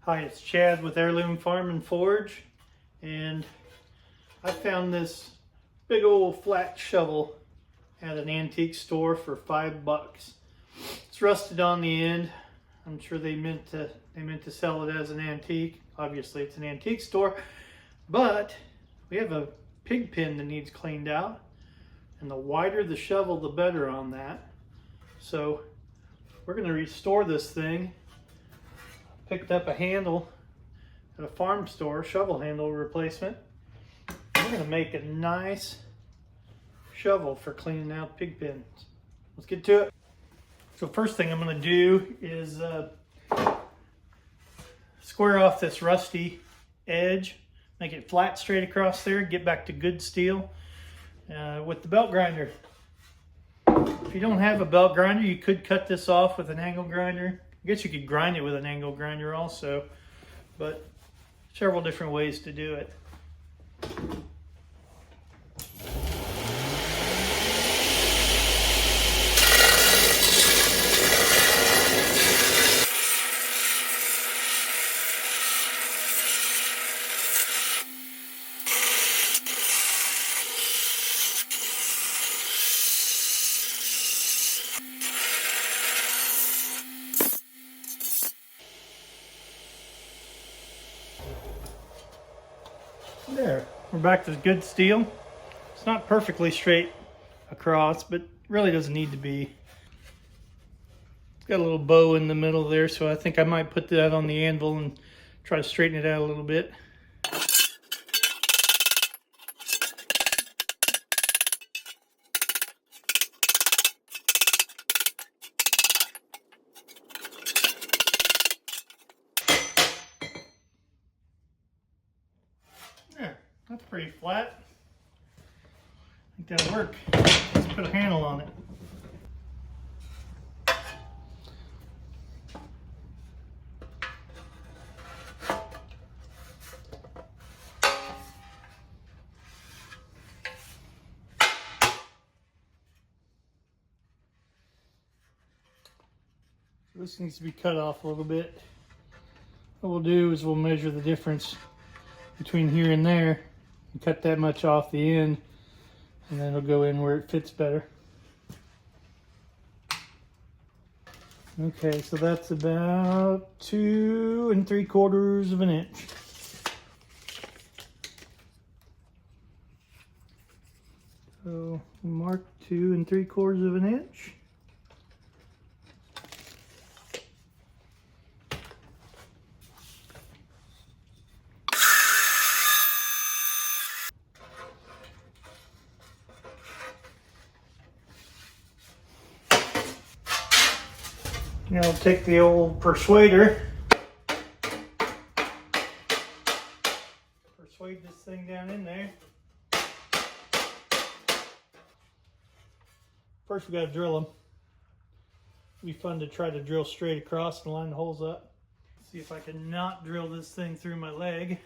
Hi, it's Chad with Heirloom Farm and Forge, and I found this big old flat shovel at an antique store for $5. It's rusted on the end. I'm sure they meant to sell it as an antique. Obviously, it's an antique store, but we have a pig pen that needs cleaned out, and the wider the shovel, the better on that. So we're going to restore this thing. Picked up a handle at a farm store, shovel handle replacement. We're going to make a nice shovel for cleaning out pig pens. Let's get to it. So first thing I'm going to do is square off this rusty edge, make it flat straight across there, get back to good steel with the belt grinder. If you don't have a belt grinder, you could cut this off with an angle grinder. I guess you could grind it with an angle grinder also, but several different ways to do it. There, we're back to good steel. It's not perfectly straight across, but really doesn't need to be. It's got a little bow in the middle there, so I think I might put that on the anvil and try to straighten it out a little bit. There, that's pretty flat. I think that'll work. Let's put a handle on it. This needs to be cut off a little bit. What we'll do is we'll measure the difference between here and there and cut that much off the end, and then it'll go in where it fits better. Okay, so that's about 2 3/4 of an inch. So mark 2 3/4 of an inch. Now I'll take the old persuader, persuade this thing down in there. First we got to drill them. It'll be fun to try to drill straight across and line the holes up. See if I can not drill this thing through my leg.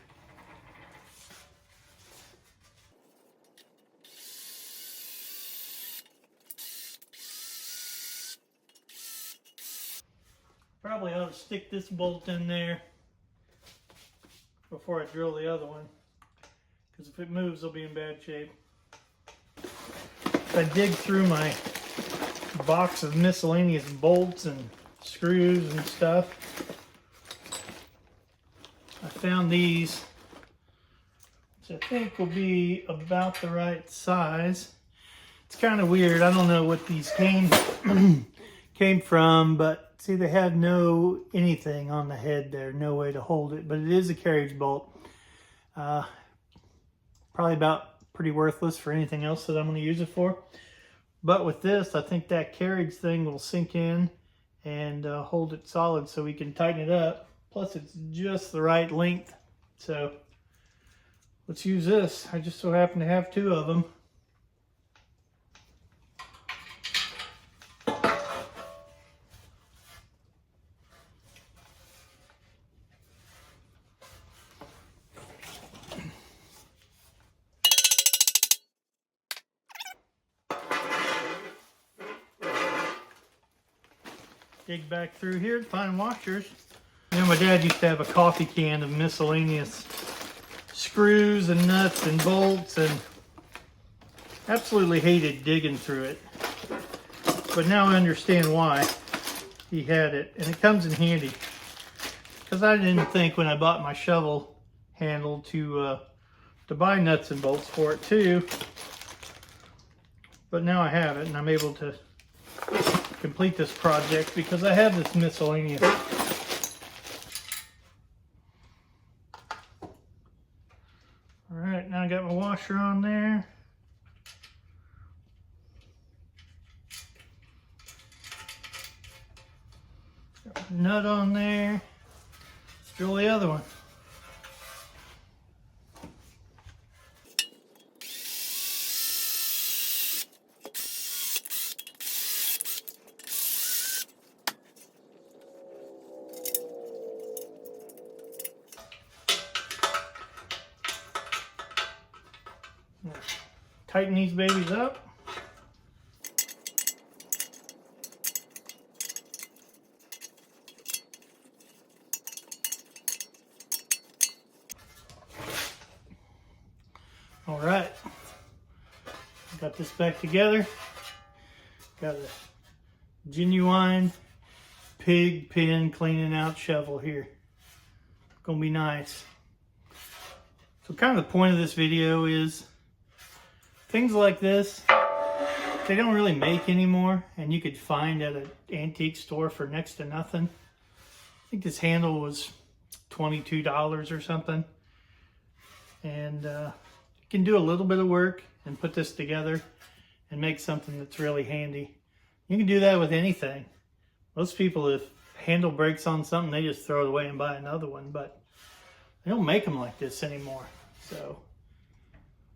Probably ought to stick this bolt in there before I drill the other one, because if it moves, it'll be in bad shape. If I dig through my box of miscellaneous bolts and screws and stuff, I found these, which I think will be about the right size. It's kind of weird. I don't know what these came from, but see, they have no anything on the head there, no way to hold it, but it is a carriage bolt. Probably about pretty worthless for anything else that I'm going to use it for. But with this, I think that carriage thing will sink in and hold it solid so we can tighten it up. Plus, it's just the right length. So let's use this. I just so happen to have 2 of them. Dig back through here to find washers. You know, my dad used to have a coffee can of miscellaneous screws and nuts and bolts, and absolutely hated digging through it. But now I understand why he had it, and it comes in handy. Because I didn't think when I bought my shovel handle to buy nuts and bolts for it too. But now I have it, and I'm able to complete this project because I have this miscellaneous. Alright, now I got my washer on there. Got my nut on there. Let's drill the other one. Tighten these babies up. All right, got this back together. Got a genuine pig pen cleaning out shovel here. Gonna be nice. So kind of the point of this video is things like this, they don't really make anymore, and you could find at an antique store for next to nothing. I think this handle was $22 or something. And you can do a little bit of work and put this together and make something that's really handy. You can do that with anything. Most people, if handle breaks on something, they just throw it away and buy another one, but they don't make them like this anymore. So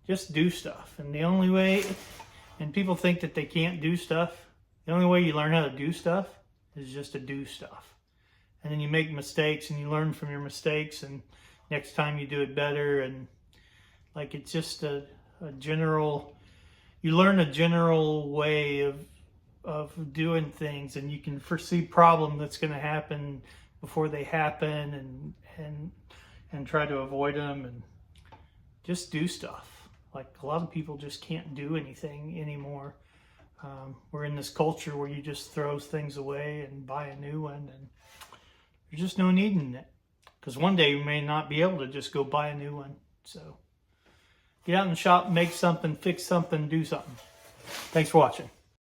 just do stuff. And the only way, and people think that they can't do stuff, the only way you learn how to do stuff is just to do stuff. And then you make mistakes and you learn from your mistakes, and next time you do it better. And like, it's just a general, you learn a general way of doing things, and you can foresee problem that's going to happen before they happen, and try to avoid them, and just do stuff. Like, a lot of people just can't do anything anymore. We're in this culture where you just throw things away and buy a new one, and there's just no need in it. Because one day you may not be able to just go buy a new one. So get out in the shop, make something, fix something, do something. Thanks for watching.